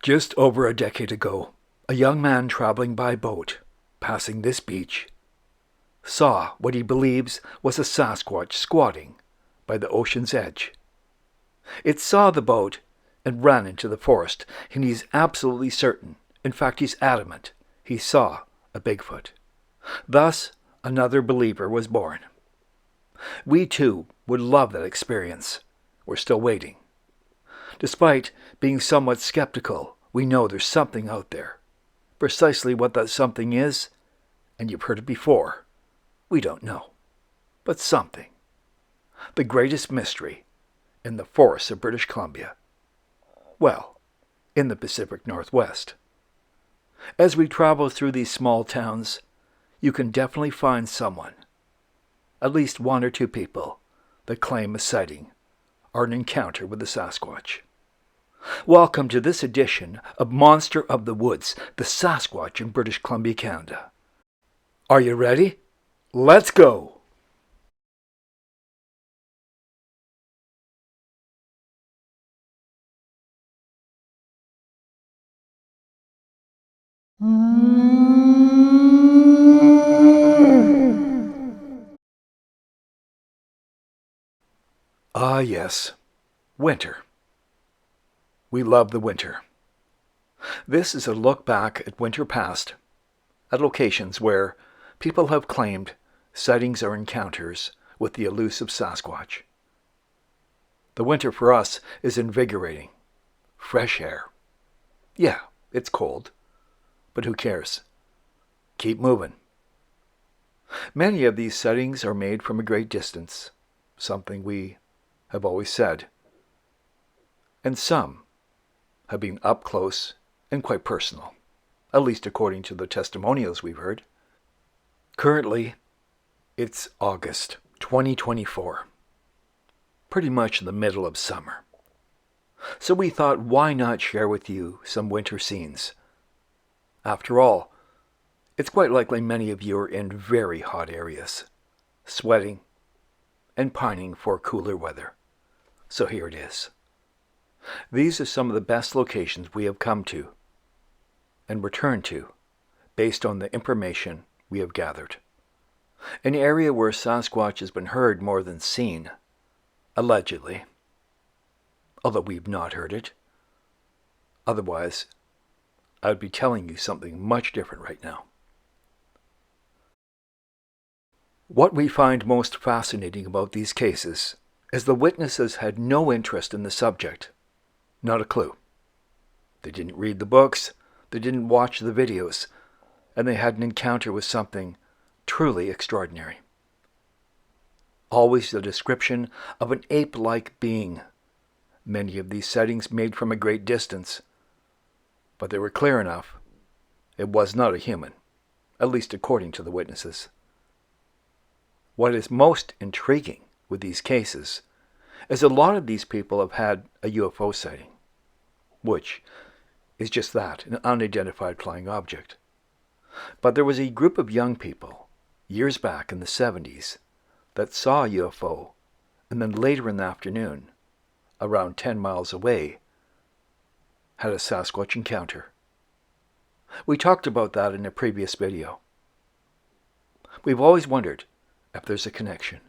Just over a decade ago, a young man traveling by boat, passing this beach, saw what he believes was a Sasquatch squatting by the ocean's edge. It saw the boat and ran into the forest, and he's absolutely certain, in fact he's adamant, he saw a Bigfoot. Thus, another believer was born. We too would love that experience. We're still waiting. Despite being somewhat skeptical, we know there's something out there. Precisely what that something is, and you've heard it before, we don't know. But something. The greatest mystery in the forests of British Columbia. Well, in the Pacific Northwest. As we travel through these small towns, you can definitely find someone, at least one or two people, that claim a sighting or an encounter with the Sasquatch. Welcome to this edition of Monster of the Woods, the Sasquatch in British Columbia, Canada. Are you ready? Let's go! Ah, yes, winter. We love the winter. This is a look back at winter past, at locations where people have claimed sightings or encounters with the elusive Sasquatch. The winter for us is invigorating. Fresh air. Yeah, it's cold, but who cares? Keep moving. Many of these sightings are made from a great distance, something we have always said. And some have been up close and quite personal, at least according to the testimonials we've heard. Currently, it's August 2024, pretty much in the middle of summer. So we thought, why not share with you some winter scenes? After all, it's quite likely many of you are in very hot areas, sweating and pining for cooler weather. So here it is. These are some of the best locations we have come to and returned to based on the information we have gathered. An area where Sasquatch has been heard more than seen, allegedly, although we've not heard it. Otherwise, I would be telling you something much different right now. What we find most fascinating about these cases is the witnesses had no interest in the subject. Not a clue. They didn't read the books, they didn't watch the videos, and they had an encounter with something truly extraordinary. Always the description of an ape-like being. Many of these sightings made from a great distance, but they were clear enough. It was not a human, at least according to the witnesses. What is most intriguing with these cases is a lot of these people have had a UFO sighting, which is just that, an unidentified flying object. But there was a group of young people, years back in the 70s, that saw a UFO, and then later in the afternoon, around 10 miles away, had a Sasquatch encounter. We talked about that in a previous video. We've always wondered if there's a connection.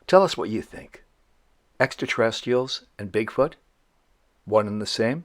Tell us what you think. Extraterrestrials and Bigfoot? One and the same?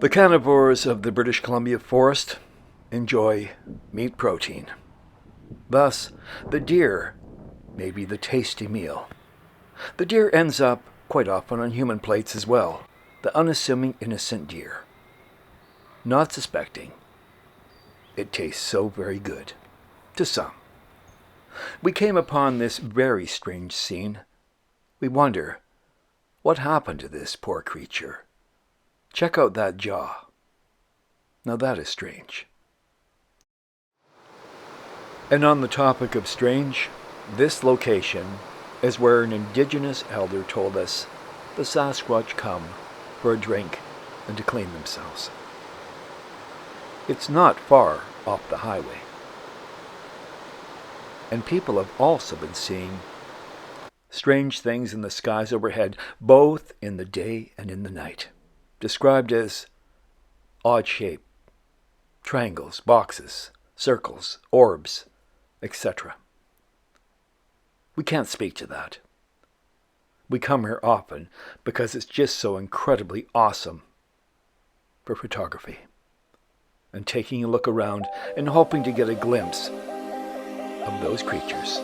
The carnivores of the British Columbia forest enjoy meat protein. Thus, the deer may be the tasty meal. The deer ends up quite often on human plates as well, the unassuming innocent deer, not suspecting it tastes so very good to some. We came upon this very strange scene. We wonder, what happened to this poor creature? Check out that jaw. Now that is strange. And on the topic of strange, this location is where an indigenous elder told us the Sasquatch come for a drink and to clean themselves. It's not far off the highway. And people have also been seeing strange things in the skies overhead, both in the day and in the night, described as odd shape, triangles, boxes, circles, orbs, etc. We can't speak to that. We come here often because it's just so incredibly awesome for photography and taking a look around and hoping to get a glimpse of those creatures.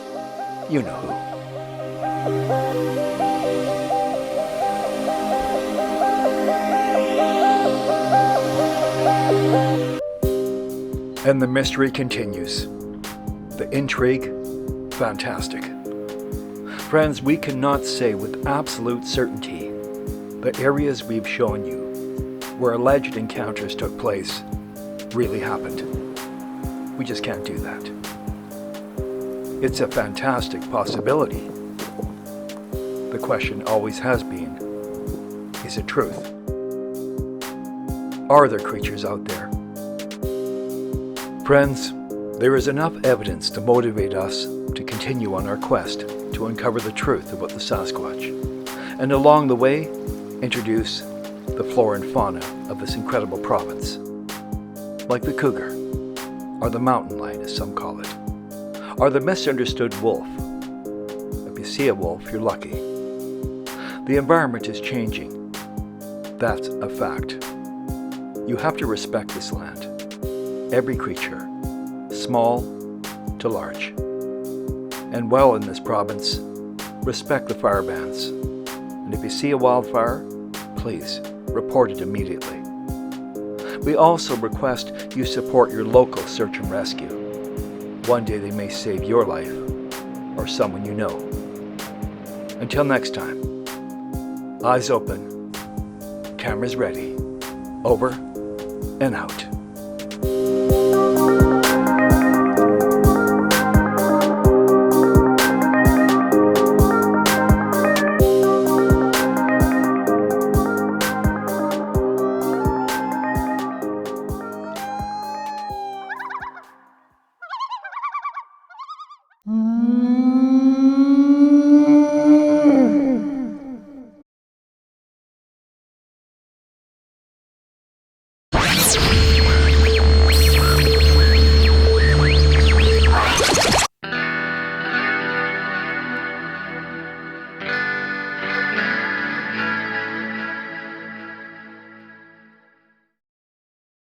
You know who. And the mystery continues. The intrigue, fantastic. Friends, we cannot say with absolute certainty the areas we've shown you where alleged encounters took place really happened. We just can't do that. It's a fantastic possibility. The question always has been, is it truth? Are there creatures out there? Friends, there is enough evidence to motivate us to continue on our quest to uncover the truth about the Sasquatch, and along the way, introduce the flora and fauna of this incredible province, like the cougar, or the mountain lion as some call it, or the misunderstood wolf. If you see a wolf, you're lucky. The environment is changing. That's a fact. You have to respect this land. Every creature, small to large. And while in this province, respect the fire bans. And if you see a wildfire, please report it immediately. We also request you support your local search and rescue. One day they may save your life or someone you know. Until next time, eyes open, cameras ready, over and out.